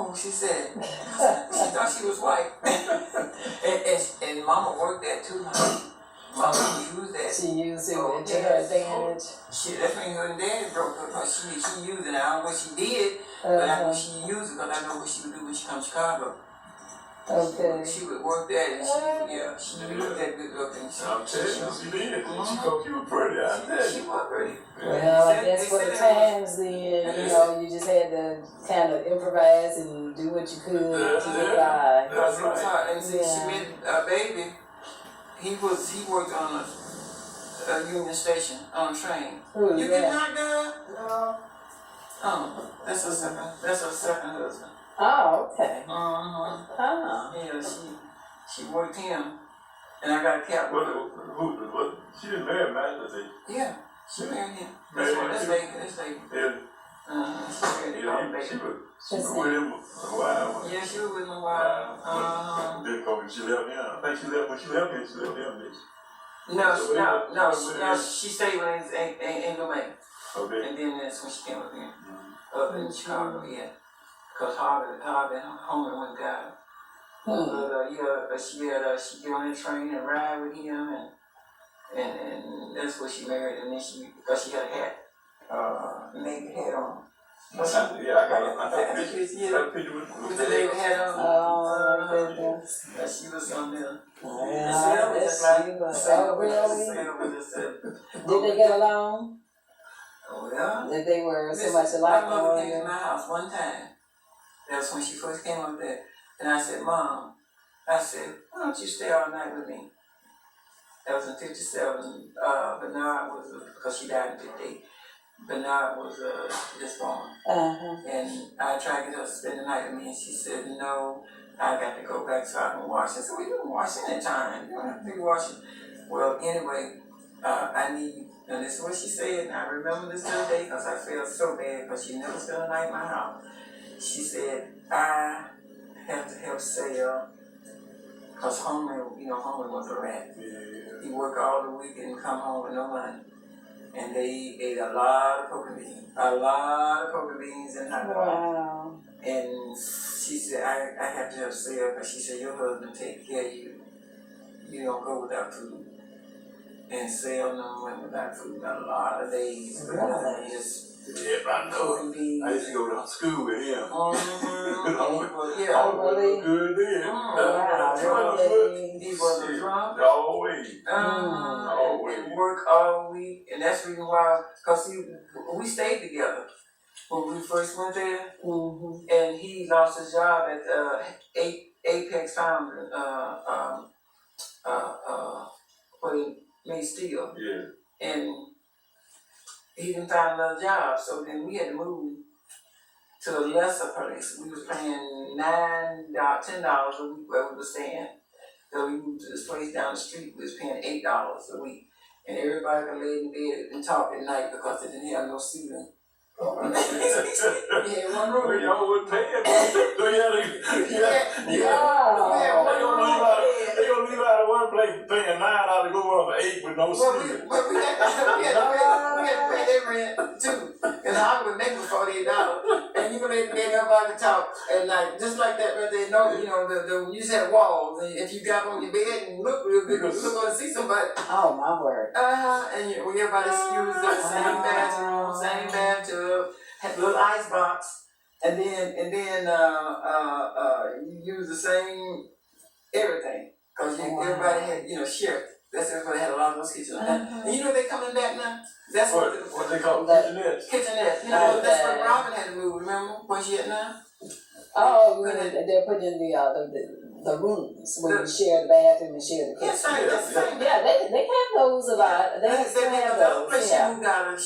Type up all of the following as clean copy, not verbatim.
wrong? She said, she thought she was white. and Mama worked that too, honey. Mama used that. She used it to her advantage. That's when her daddy broke her, because she used it. I don't know what she did, but I know she used it because I know what she would do when she comes to Chicago. Okay. She would work that and she would look that good looking. I'm telling you, she did. She thought you were pretty. I tell you. She was pretty. Well, I guess for the times then, you just had to kind of improvise and do what you could to get by. That's right. And see, she met a baby. He worked on a Union Station on a train. Ooh, You get knocked down? No. Oh, that's her second husband. Oh, okay. Oh. Yeah, she worked him, and I got a cap. What? She didn't marry Matt, did she? Yeah, she married him. That's lady. Yeah. She married him. She was with him a while. Yeah, she was with him a while. Then she left him. I think she left when she left him. She left him, did she? No. She stayed with Angel May. Okay. And then that's when she came up here, up in Chicago, yeah. Because Harvey home and went down. But she get on the train and ride with him, and that's what she married. And then because she had a hat, naked hat on. I got a picture with the naked hat on. Oh, goodness. She was on there. Yeah, really? Did they get along? Well, that they were so much alike. My mother came to my house one time. That was when she first came up there. And I said, Mom, why don't you stay all night with me? That was in 57. Bernard was, because she died in 58. Bernard was just born. And I tried to get her to spend the night with me, and she said, no, I got to go back so I can wash. I said, well, you can wash any time. You don't have to be washing. Well, anyway, I need, and this is what she said, and I remember this other day because I felt so bad because she never spent a night in my house. She said, I have to help Sale because Homer was a rat. Yeah. He worked all the week and come home with no money. And they ate a lot of poker beans and hot dogs. Wow. And she said, I have to help Sale because she said, your husband take care of you. You don't go without food. And Sale went without food a lot of days. Really? Yeah, I know. I used to go to school with him. Really? Good then. Wow. He wasn't drunk. Always. And work all week. And that's the reason why, because we stayed together when we first went there. And he lost his job at Apex Foundry, where he made steel. Yeah. And he didn't find another job, so then we had to move to a lesser place. We was paying $10 a week where we were staying. So we moved to this place down the street. We was paying $8 a week, and everybody could lay in bed and talk at night because they didn't have no ceiling. Yeah, one room. Well, y'all would pay it. So They gonna leave out of one place paying $9 to go on for 8 with no ceiling. But we had to pay their rent too. And I was making $48. And you can let everybody talk at night. Just like that right there. No, you just had walls. And if you got on your bed and look real good, you're gonna see somebody. Oh my word. And everybody used the same bathroom, had a little ice box, and then you use the same everything. Because everybody had, shared. That's everybody had a lot of those kitchens. And they coming back now? That's what they call kitchenettes. Kitchenettes. That's what Robin had to move, remember? Where she at now? Oh, they're putting in the rooms where you share the bathroom and share the kitchen. Yeah, they have those a lot. They still have those.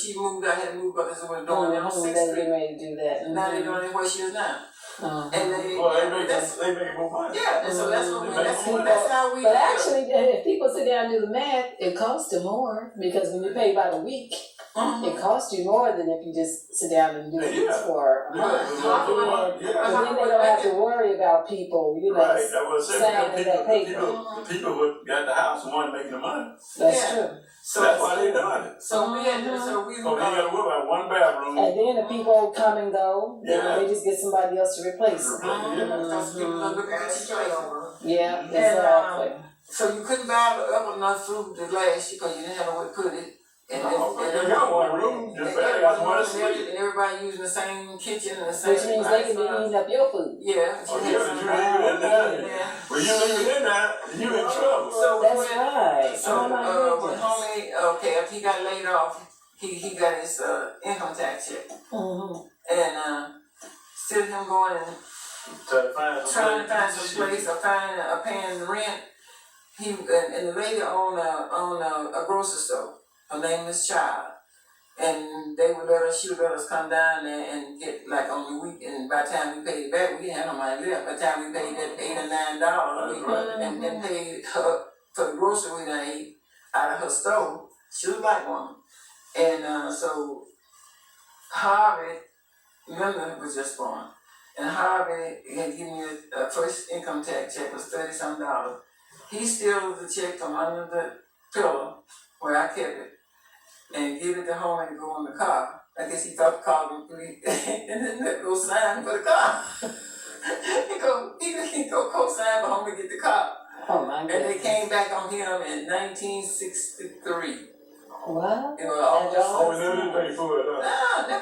She moved out, had to move up. That's what we're doing on 6th Street. They're ready to do that. Now they're doing it where she is now. And they make more money. Yeah, and so that's how we. But actually, if people sit down and do the math, it costs them more because when you pay by the week, It costs you more than if you just sit down and do it for a month. But then they don't have to worry about people, you know, Right, that was signing that paper. the people who got the house weren't making the money. That's true. So that's why they done it. So we had to, So they got to work about one bathroom. And then the people come and go, they just get somebody else to replace them. Because people don't look at you crazy. Yeah, exactly. So you couldn't buy enough food to last you because you didn't have nowhere to put it. And everybody using the same kitchen and the same. Which means they can be eating up your food. Yeah. Well, you leave it in there, you in trouble. So that's right. So when homie, if he got laid off, he got his income tax check. And instead of him going and trying to find some place or paying the rent, and the lady owned a grocery store. Her name is Child. And they would she would let us come down there and get like on the week, and by the time we paid it back, we didn't have no money left. By the time we paid that $8 or $9 and paid her for the grocery we done ate out of her store, she was a black woman. And so Harvey, remember, was just born. And Harvey had given me a first income tax check was $30-something. He steals the check from under the pillow where I kept it and give it to home and go in the car. I guess he thought the car was complete and then go sign for the car. he go co-sign for home to get the car. Oh my goodness. And they came back on him in 1963. What? It was Oh, they didn't pay for it, huh? No,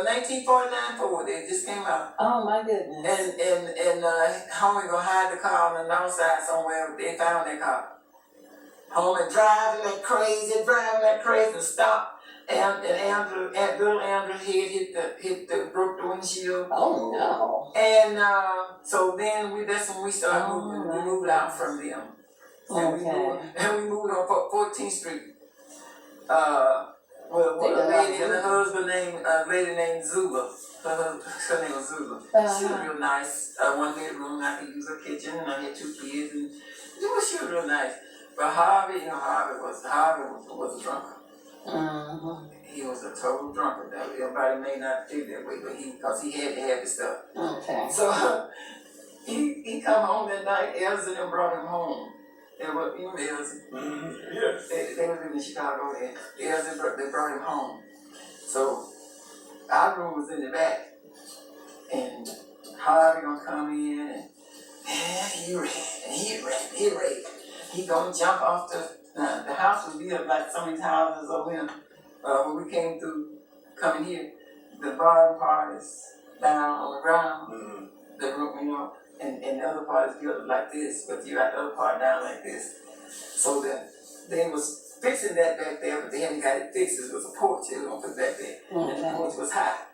1949 forward, they just came out. Oh my goodness. And homie gonna hide the car on the north side somewhere. They found that car. Homie driving like crazy, and stopped. And little Andrew's head broke the windshield. Oh no. And so then that's when we started moving. We moved out from them. And we moved on 14th Street. With a lady and a husband lady named Zula. Her name was Zula. She was real nice. One bedroom, I could use her kitchen, and I had 2 kids, and she was real nice. But Harvey was a drunkard. He was a total drunkard. Everybody may not think that way, but because he had to have his stuff. Okay. So he come home that night. Elsa and them brought him home. They were Elsa. Yes. They were living in Chicago, and Elsa they brought him home. So our room was in the back, and Harvey gonna come in, and he ready. He gonna jump off the house was built like some of these houses over here. When we came through coming here, the bottom part is down on the ground, the room, and the other part is built like this, but you got the other part down like this. So they was fixing that back there, but they hadn't got it fixed. It was a porch they were gonna put back there, and the porch was high.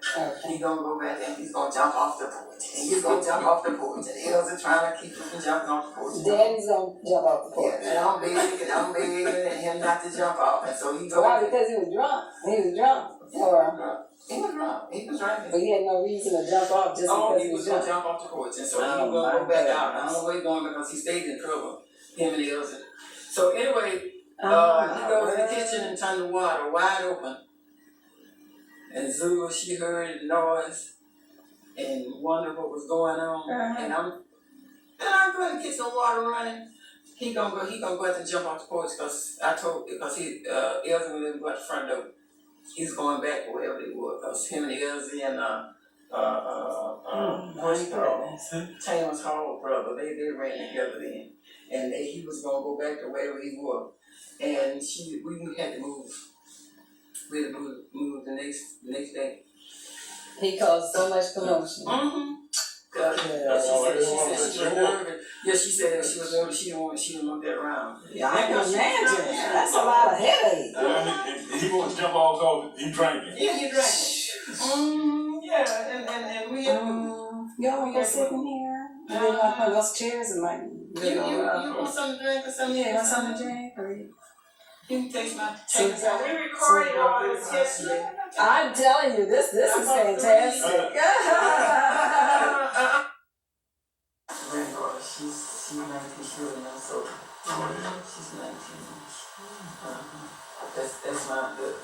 He's gonna go back there and he's gonna jump off the porch. And he's gonna jump off the porch. And Elsa trying to keep him from jumping off the porch. Daddy's gonna jump off the porch. Yeah, and I'm begging and him not to jump off. And so he goes. Why? Because he was drunk. He was drunk. He was drunk. He was drinking. But he had no reason to jump off just because he was drunk. gonna jump off the porch. And so he was gonna go back out. I don't know where he's going because he stayed in trouble. Him and Elsa. So anyway, he goes to the kitchen and turned the water wide open. And Zula, she heard the noise and wondered what was going on. And I'm going to get some water running. He gonna go have to jump off the porch because Elsa would let him go out the front door. He's going back wherever they were because him and Elsa and Taylor's Hall brother, they ran together then. And he was gonna go back to wherever he was. And we had to move. We had to move the next day. He caused so much commotion. She said she was nervous. She didn't want that around. Yeah, I can imagine. That's a lot of headache. He wants to jump off because he drinking. Yeah, he drinking. And we had to move. Y'all want to go sit in here? And then like one of those chairs and like. You want something to drink or something? Yeah, want something to drink? Or you can taste my We recorded all this yesterday. I'm telling you, this is fantastic. She's 19, sure enough, so she's 19. That's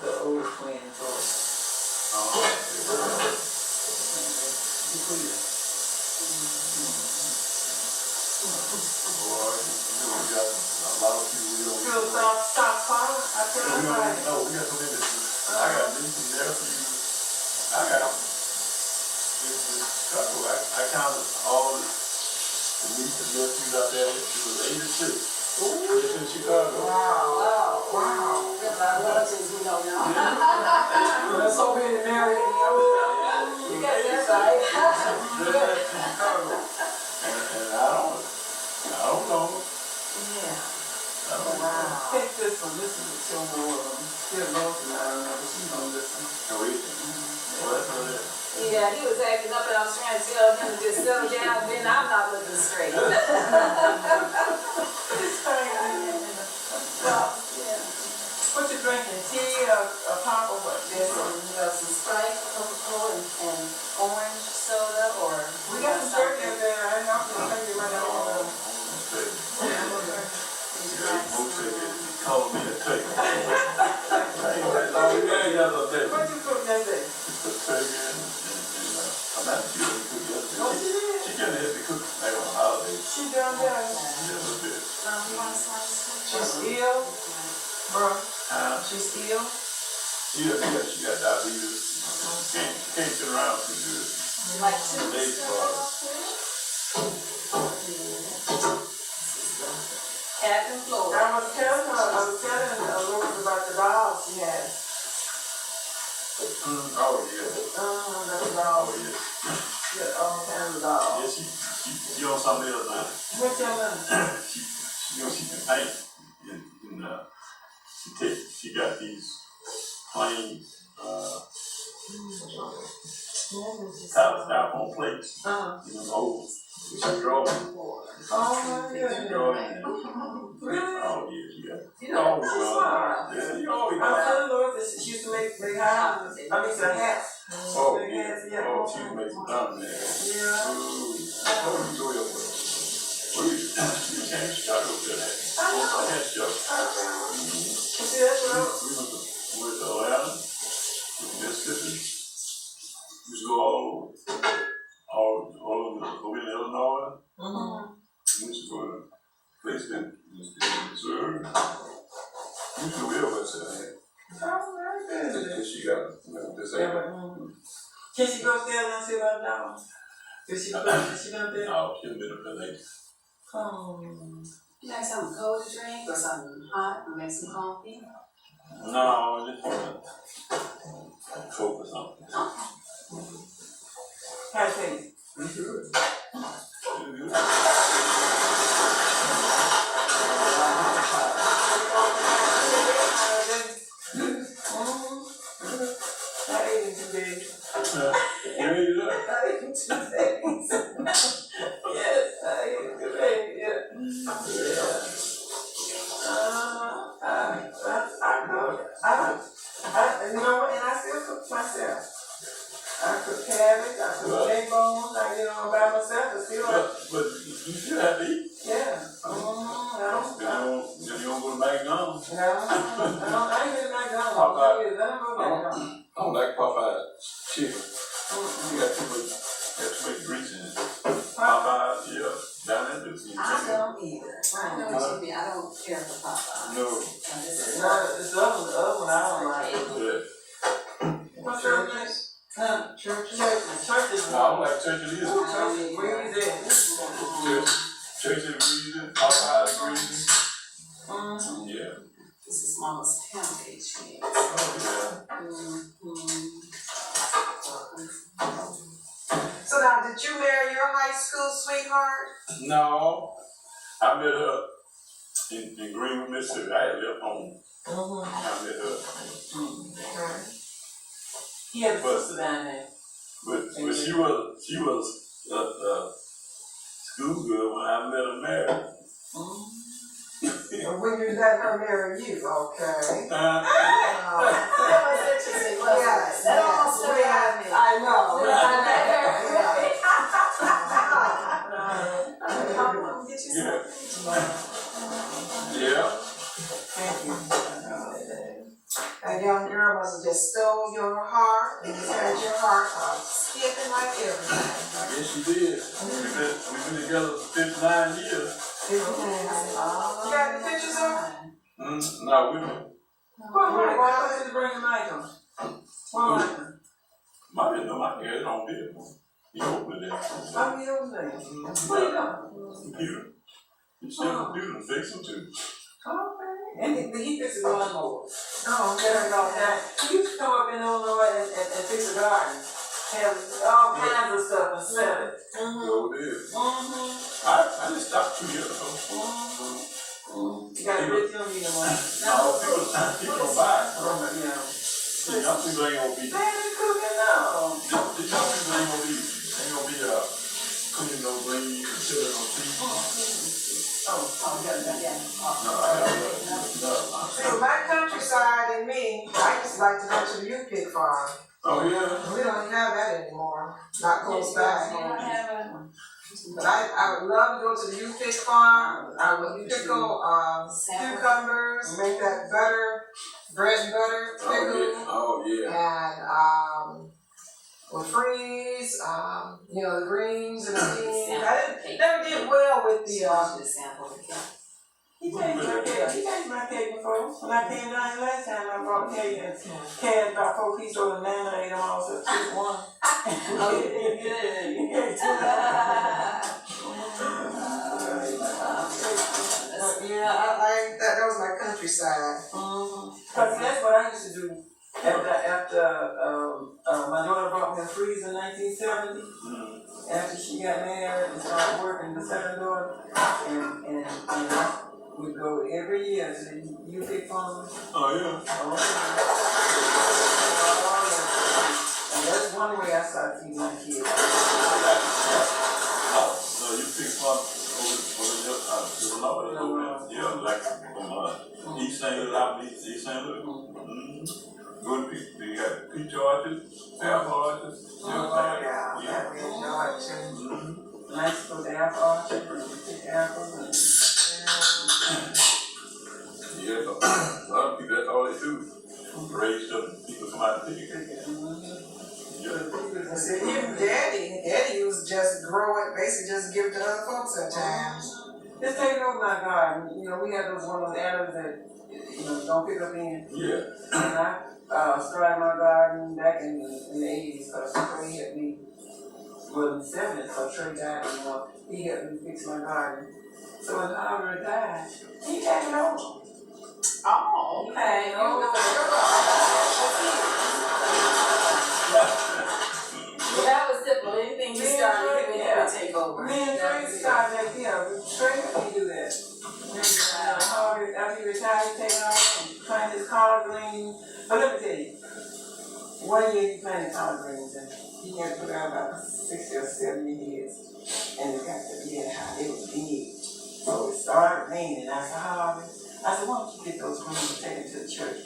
the oldest twin, Floyd. Stop calling. I tell you right. No, we got so many. I got nieces and nephews. I got this couple. I counted all the nieces and nephews out there. It was 86. Just in Chicago. Wow. There's a lot of relatives we know now. There's so many married. You got that right. Just in Chicago. And I don't know. Yeah. Wow. Take this one. This is a show more of them. Still knows and I don't know, but she's gonna listen. Oh, yeah. Well, that's what it is. Yeah, he was acting up and I was trying to tell him to just settle down, then I'm not looking straight. It's fine. Well, yeah. What you drinking? Tea or pop or what? There's some Sprite, Coca-Cola, and orange soda, or... We got some turkey in there. I know I'm gonna take you right now. Call me a turkey. Oh, yeah, you got a turkey. What you cook that day? Just put turkey in, I'm not sure what cook yesterday. Oh, she did? She can't have to cook like on holidays. She done that. Yeah, a little bit. You want to slice this? She's ill, bro. She's ill. Yeah, she got diabetes. Can't sit around too good. Like two Days stuff apart. off there? Captain Floyd. I was telling Louis about the dog she has. Oh, yeah. That's a dog. Oh, yeah. Yeah, all kinds of dogs. Yeah, she on something else now. What your name? she can paint. She got these plain, styrofoam plates. Old. She draw them. Oh, my She goodness. draw them. Really? Oh, yeah, she got. You know, Yeah, you always I'm telling Louis that she used to make big houses. I mean, some hats. Oh, Big yeah. hats, yeah. Oh, she would make some down there. Yeah. Oh, you go your way. Well, you can't start over there. I know. I had show. See, that's what We went with Atlanta, with Mississippi. We used to go all over Illinois. We used to go to places in Missouri. We used to go everywhere, so she got this area. Can she go stay and see about now? Is she done there? No, she's been up there lately. you like something cold to drink or something hot or make some coffee? No, just Coke or something. How it taste? Pretty good. Pretty good. I ate it today. You ate it up? I ate it today. Yes, I ate it today. Yeah. You know what? And I still cook myself. I cook cabbage, I cook egg bones, I get on by myself, but still. But you still have to eat. Yeah. You don't go to McDonald's. No, I ain't getting McDonald's. Popeye. I don't go McDonald's. I don't like Popeye chicken. You got too much grease in it. Popeye, yeah, down there there's I don't either. I know what you mean. I don't care for Popeye. no. No, it's the other one I don't like. Yeah. What's your name? Churches. Churches. No, I don't like turkey either. Churches, greasy. Turkey greasy, Popeye greasy. Yeah. This is Mama's pound cake shake. Oh, So now, did you marry your high school sweetheart? yeah. No, I met her in Greenwood, Mississippi. I had left home. I met her. He had a sister down there. But she was school girl when I met her married. When you let her marry you, okay. That was interesting, wasn't it? That almost stood out of me. I know. When I met her. Come on, get you Yeah. something. Yeah. Thank you. did. We've been together 59 years. You got any pictures of it? No, we don't. What Mike? Why would you bring Michael? What Michael? Mike, no, Mike, it don't be. He opened it. I'll be over there. What you doing? Computer. You still computer and fix them too. Okay. And he fixes lawnmower. Oh, Get her off that. He used to come up in Illinois and fix a garden. Have all kinds of stuff and sell it. So it is. I just stopped 2 years ago. You got a rich young you know. No, people don't buy it. Yeah. The young people ain't gonna be. Man, they cooking now. The young people ain't gonna be cleaning no greens and chilling on feet. Yeah. No, see, my countryside and me, I used to like to go to the U-Pick farm. Oh yeah. We don't even have that anymore. Not close by. But I would love to go to the U-Pick farm. I would pickle cucumbers, make that butter, bread and butter pickle. Oh yeah. And we'll freeze, the greens and the beans. I never did well with the He tasted my cake before. When I came down here last time, I brought cake and had about 4 pieces of banana, ate them all, so just one. Yeah, that was my countryside. Cause that's what I used to do after my daughter brought me a freeze in 1970. After she got married and started working, the second daughter, and I would go every year to the U-Pick farm. Oh yeah. And that's one way I started feeding my kids. So you pick one over yeah, like from East St. Louis, out East St. Louis. Good people. You got peach orchards, apple orchards. Yeah, we enjoy it too. Nice for the apple orchard, and pick apples and yeah, a lot of people, that's all they do. Raise up people come out and pick it. See, even Daddy used to just grow it, basically just give it to other folks at times. just taking over my garden. We had one of those animals that, don't pick up in. Yeah. And I started my garden back in the 80s, because Trey helped me, well, in the 70s, so Trey died, he helped me fix my garden. So when Harvard died, he took it over. Oh, okay. Well, that was simple. Anything you started, you would take over. Me and Trey started that, Trey helped me do that. Harvard, after he retired, he taken off and planted his collard greens. But let me tell you, 1 year he planted collard greens and he had put out about 60 or 70 heads. And they got to be high, they were big. So it started raining. I said, Harvard, why don't you get those greens and take them to the church?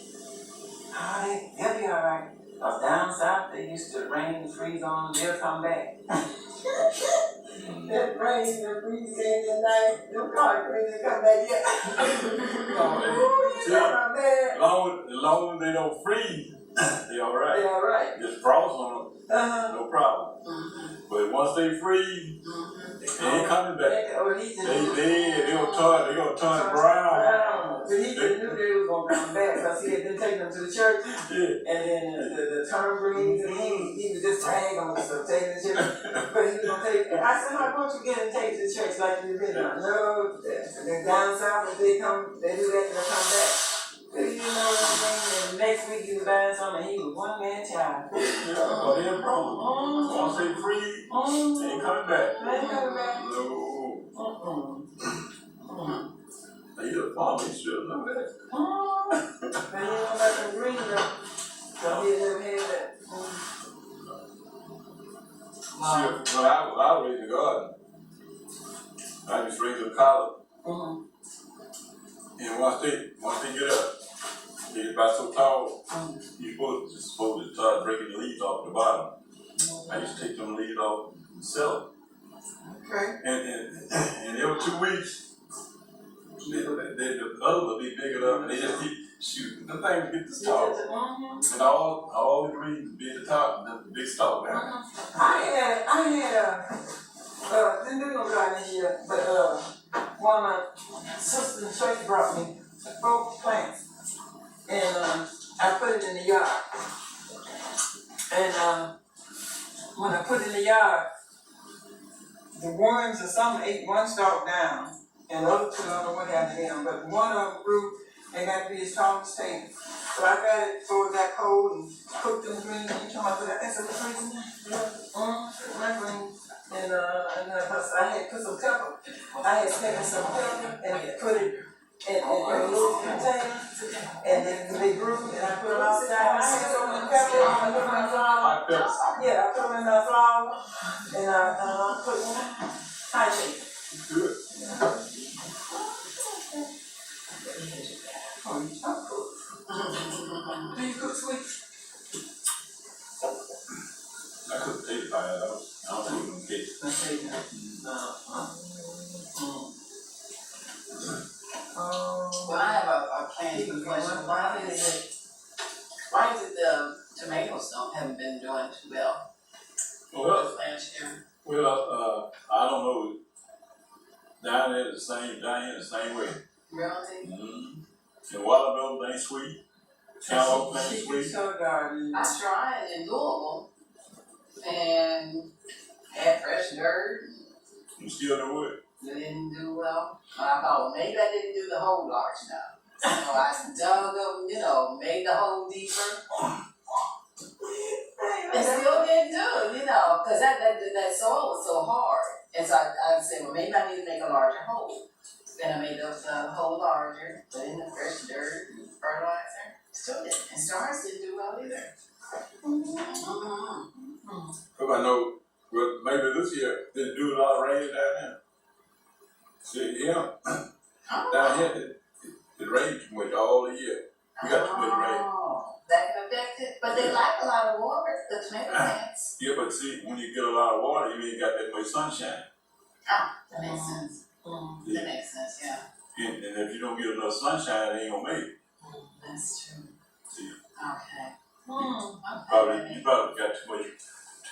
They'll be all right. Because down south, they used to rain and freeze on them, they'll come back. That rain and freeze came at night, them collard greens didn't come back yet. As long as they don't freeze, they all right. They all right. Just frost on them, no problem. But once they freeze, they ain't coming back. They'll turn brown. But he just knew they was gonna come back because he had been taking them to the church. Yeah. And then the turnip greens and he would just drag on them, so take them to church. But he was gonna take it. I said, how won't you get and take to the church like you've been doing? No, they're down south, if they do that, they'll come back. But you know anything, and the next week he was buying something, he was one man child. But they're problem. Once they freeze, they ain't coming back. They ain't coming back. No. He's a farmer, he should know that. But he don't like the green though. So he never had that. When I was raising the garden, I just raised the collar. And once they get up, they get about so tall, you're supposed to start breaking the leaves off the bottom. I used to take them leaves off and sell them. Okay. And every 2 weeks, the other will be big enough, and they just keep shooting. The things get this tall. And all the greens be at the top, and then the big stalk down. I had a Yeah, but one of my sisters in church brought me 4 plants, and I put it in the yard. And when I put it in the yard, the worms or something ate one stalk down, and the other 2 I don't know what happened to them, but one of them grew and got to be as tall as table. So I got it before it got cold and cooked them greens. And you talking about that? That's what the freezer now? Yeah. My greens. And I had put some pepper. I had taken some pepper and put it in a little container, and then they grew, and I put them outside. I had so many peppers, I put them in flour. Yeah, I put them in my flour, and I put them in high shake. Good. Oh, you don't cook. Do you cook sweets? I could potato pie, I don't think I'm getting. Well, I have a planning question. Why is it the tomatoes haven't been doing too well Well, this last year? I don't know. Down here the same way. Really? Mm-hmm. And watermelon ain't sweet. Cantaloupe ain't sweet. I tried in Louisville and had fresh dirt. You still do it? It didn't do well. I thought, well, maybe I didn't do the hole large enough. So I dug them, made the hole deeper. And still didn't do it, because that soil was so hard. And so I said, well, maybe I need to make a larger hole. Then I made the hole larger, put in the fresh dirt and fertilizer. Still didn't. And stars didn't do well either. Because I know, well, maybe this year didn't do a lot of rain down there. See, yeah, down here it rained too much all the year. We got too much rain. That can affect it, but they like a lot of water, the tomato plants. Yeah, but see, when you get a lot of water, you ain't got that much sunshine. That makes sense. Yeah. That makes sense, yeah. And if you don't get enough sunshine, it ain't gonna make it. That's true. See, Okay. you probably got too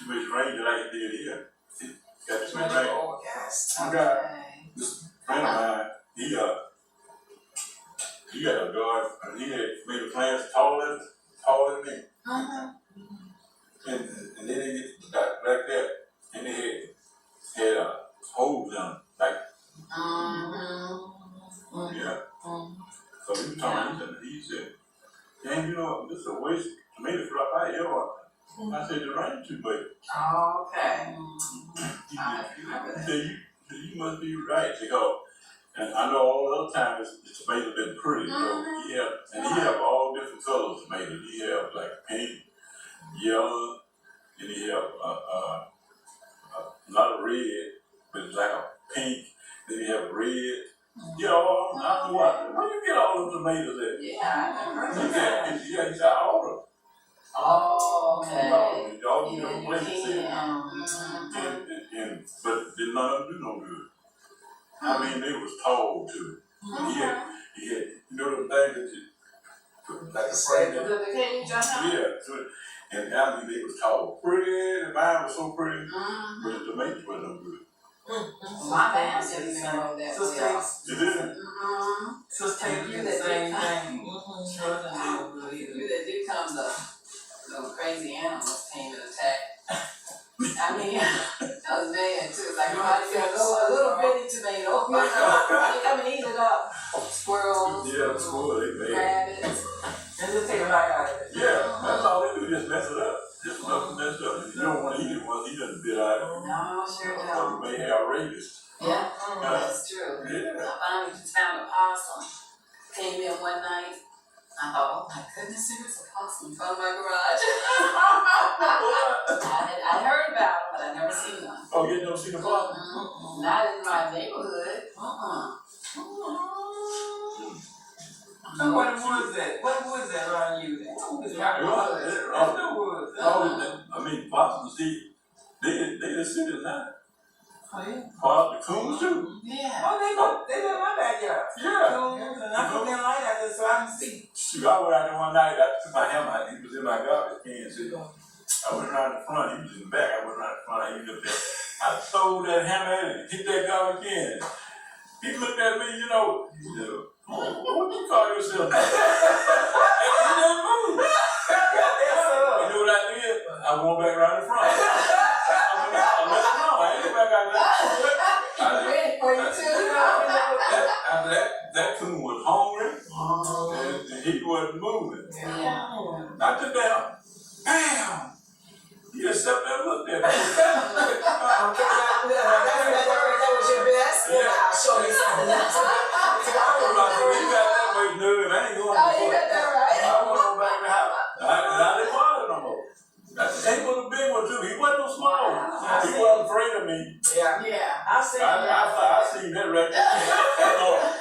much rain that I did here. See, got too much rain. I got this friend of mine, he had a garden, and he had made the plants taller than me. And then they get like that, and they had holes in them, like, yeah. So he was talking, he said, "Dang, this is a waste of tomato crop I ever." I said, "The rain too much." Okay. He said, you must be right, because, and I know all the other times the tomatoes been pretty, he have all different colors of tomatoes. He have like pink, yellow, and he have not a red, but it's like a pink, then he have red. I don't know where you get all them tomatoes at? He said, I order. Okay. All different places. But did none of them do no good. I mean, they was tall too. He had, them things that you put like a frame in. The cage, Yeah, and I mean, they was tall. Pretty, the mine was so pretty, but the tomatoes were no good. My man didn't even know that well. You didn't? Sister, you the same thing. You that did come, the crazy animals came to attack. I mean, that was bad too. Like, a little bitty tomato. They come and eat it up. Squirrels. Yeah, squirrels, they bad. Rabbits. And just take a bite out of it. Yeah, that's all they do, just mess it up. Just enough to mess it up. If you don't want to eat it once, he doesn't bit out of it. No, sure So don't. you may have rabies. Yeah, that's true. Yeah. I finally just found a possum. Came in one night. I thought, oh my goodness, there's a possum in front of my garage. I heard about them, but I never seen one. Oh, you never seen a possum? Not in my neighborhood. So what was that? What was that around you? What was that? I mean, possums, they just sit in there. Oh, yeah. The coons too. Yeah. Oh, they live in my backyard. Yeah. Coons, and I put them light out there so I can see. Shoot, I went out there one night, I took my hammer out, he was in my garbage can, so I went around the front, he was in the back, I went around the front, he was up there. I throw that hammer at him, hit that guy again. He looked at me, he said, what you call yourself? And he didn't move. You know what I did? I went back right in front. I let him know. I ain't go back out there. Ready for you too, After that coon was hungry, and he wasn't moving. Yeah. I took that, bam! He just sat there and looked at me. Okay, that was your best? Yeah. I'll show you something else. You got that way, dude. I ain't going Oh, you got that right. I went on back to the house. I didn't bother no more. He was a big one too. He wasn't no small. He wasn't afraid of me. Yeah. Yeah. I seen that. I seen that right there.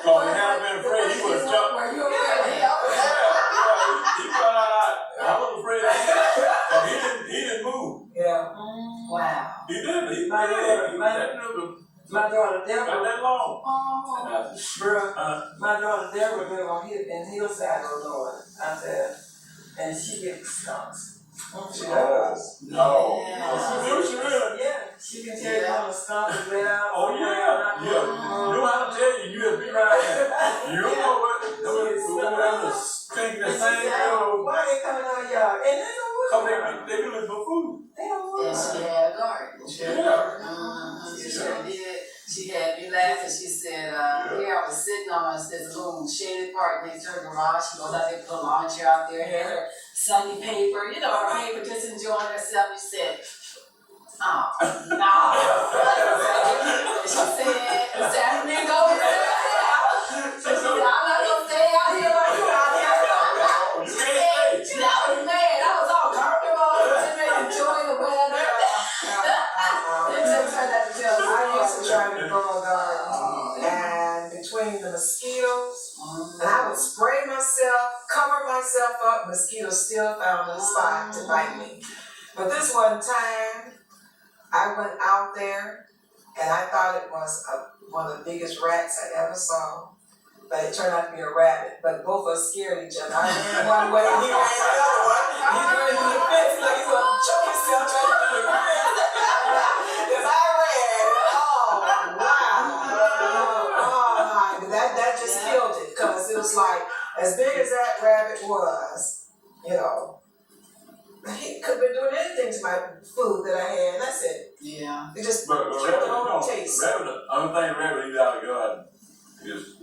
So he hadn't been afraid. He would have jumped. Were you afraid? He found out I was afraid of him. So he didn't move. Yeah. Wow. He didn't. He My did. My daughter Not Deborah, that long. Oh. And I said, bruh, my daughter Deborah live on Hillside, Illinois. I said, and she gets skunks. She does. No. Yeah. She really? Yeah, she can tell you when a skunk is let out. Oh yeah. You know how to tell you. You have been right there. You don't know what. Whoever thinking the same thing. Why they coming out of y'all? And they don't Cause look they be looking for food. They don't look And she had a garden. Yeah. She sure did. She had me laughing. She said, here I was sitting on, there's a little shaded part next to her garage. She goes out there, put a lawn chair out there, had her sunny paper, her paper, just enjoying herself. She said, oh, no. She said, Saturday go with her. She said, I'm not going to stay out here like you out here. You can't stay. I was mad. I was all comfortable. Just enjoying the weather. I used to try to grow a garden, and between the mosquitoes, and I would spray myself, cover myself up, mosquitoes still found a spot to bite me. But this one time, I went out there, and I thought it was one of the biggest rats I ever saw. But it turned out to be a rabbit, but both of us scared each other. I ran one way, and he ran the other one. He's running through the fence like he's going to choke himself trying to do the fence. Because I ran. Oh, wow. Oh, my. That just killed it, because it was like, as big as that rabbit was, he could have been doing anything to my food that I had, and that's it. Yeah. It just But killed the whole taste. rabbit, the only thing rabbit eat out of the garden is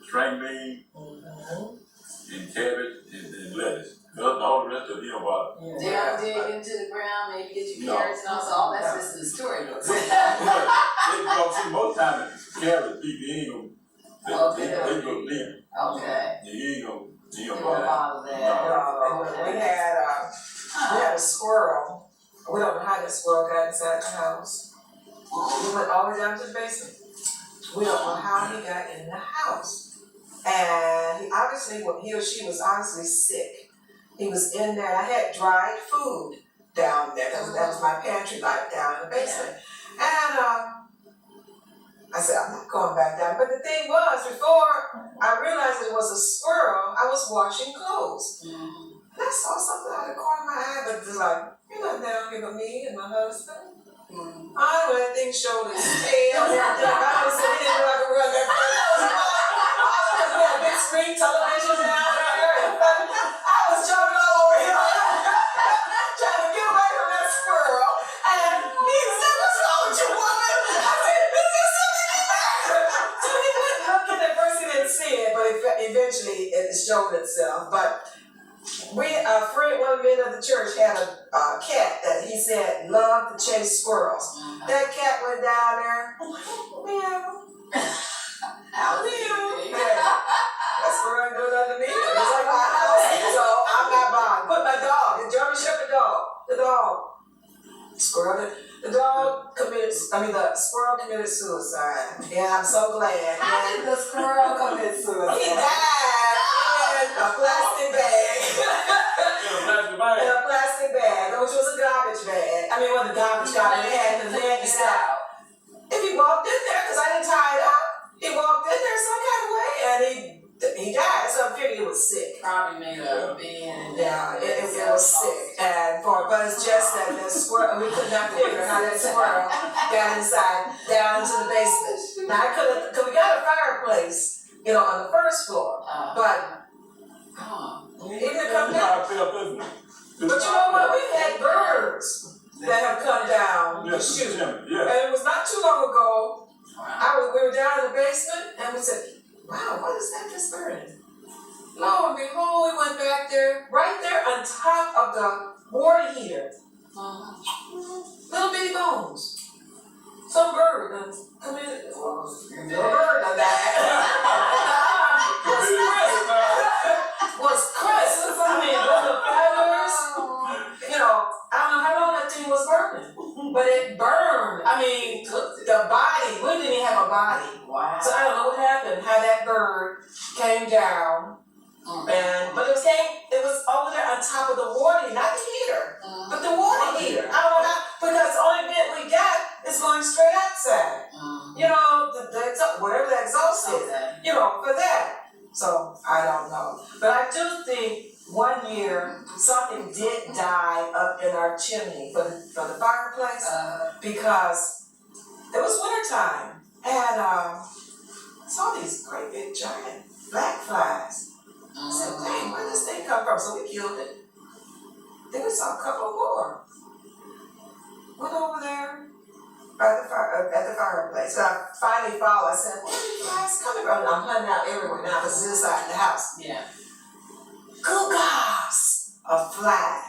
string bean and cabbage and lettuce. All the rest of it, you don't bother. They don't dig into the ground, maybe get your carrots and all that's just in the storybooks. See, most times cabbage people ain't gonna they go deep. Okay. You ain't gonna bother that. We had a squirrel. We don't know how that squirrel got inside the house. We went all the way down to the basement. We don't know how he got in the house. And he or she was obviously sick. He was in there. I had dried food down there. That was my pantry light down in the basement. And I said, I'm not going back down. But the thing was, before I realized it was a squirrel, I was washing clothes. And I saw something out of the corner of my eye, but it was like, you're not down here but me and my husband. I don't know, that thing showed its tail and everything. I was sitting there like a rug. We had a big screen television down there. And I was jumping all over him, trying to get away from that squirrel. And he said, what's wrong with you, woman? I said, is there something in there? So he went looking. At first he didn't see it, but eventually it showed itself. But one of the men of the church had a cat that he said loved to chase squirrels. That cat went down there, meow. That squirrel ain't doing nothing to me. It was like my house, so I'm not bothered. But my dog, the German Shepherd dog, the squirrel committed suicide. Yeah, I'm so glad. How did the squirrel commit suicide? He died in a plastic bag. In a plastic bag, which was a garbage bag. I mean, it wasn't a garbage bag, it had the lid and stuff. If he walked in there, because I didn't tie it up, he walked in there some kind of way, and he died. So I figured he was sick. Probably made a bed. Yeah, it was sick. But as was just that squirrel, we could not figure how that squirrel got inside, down into the basement. Now I could've, cause we got a fireplace, you know, on the first floor, but even to come down. But you know what, we've had birds that have come down to shoot. And it was not too long ago, we were down in the basement and we said, wow, what is that that's burning? Lo and behold, we went back there, right there on top of the water heater. Little bitty bones. Some bird done come in. Well, the bird done died. Was Chris. I mean, little feathers. You know, I don't know how long that thing was burning, but it burned. I mean, the body, we didn't even have a body. Wow. So I don't know what happened, how that bird came down. But it was over there on top of the water, not the heater, but the water heater. I don't know how, because the only vent we got is going straight outside. You know, the exhaust, whatever the exhaust is, you know, for that. So I don't know. But I do think one year something did die up in our chimney for the fireplace because it was wintertime and saw these great big giant black flies. I said, dang, where did this thing come from? So we killed it. Then we saw a couple more. Went over there at the fireplace. So I finally followed. I said, where are these flies coming from? And I'm hunting out everywhere now because it's inside the house. Yeah. Good gosh, a fly.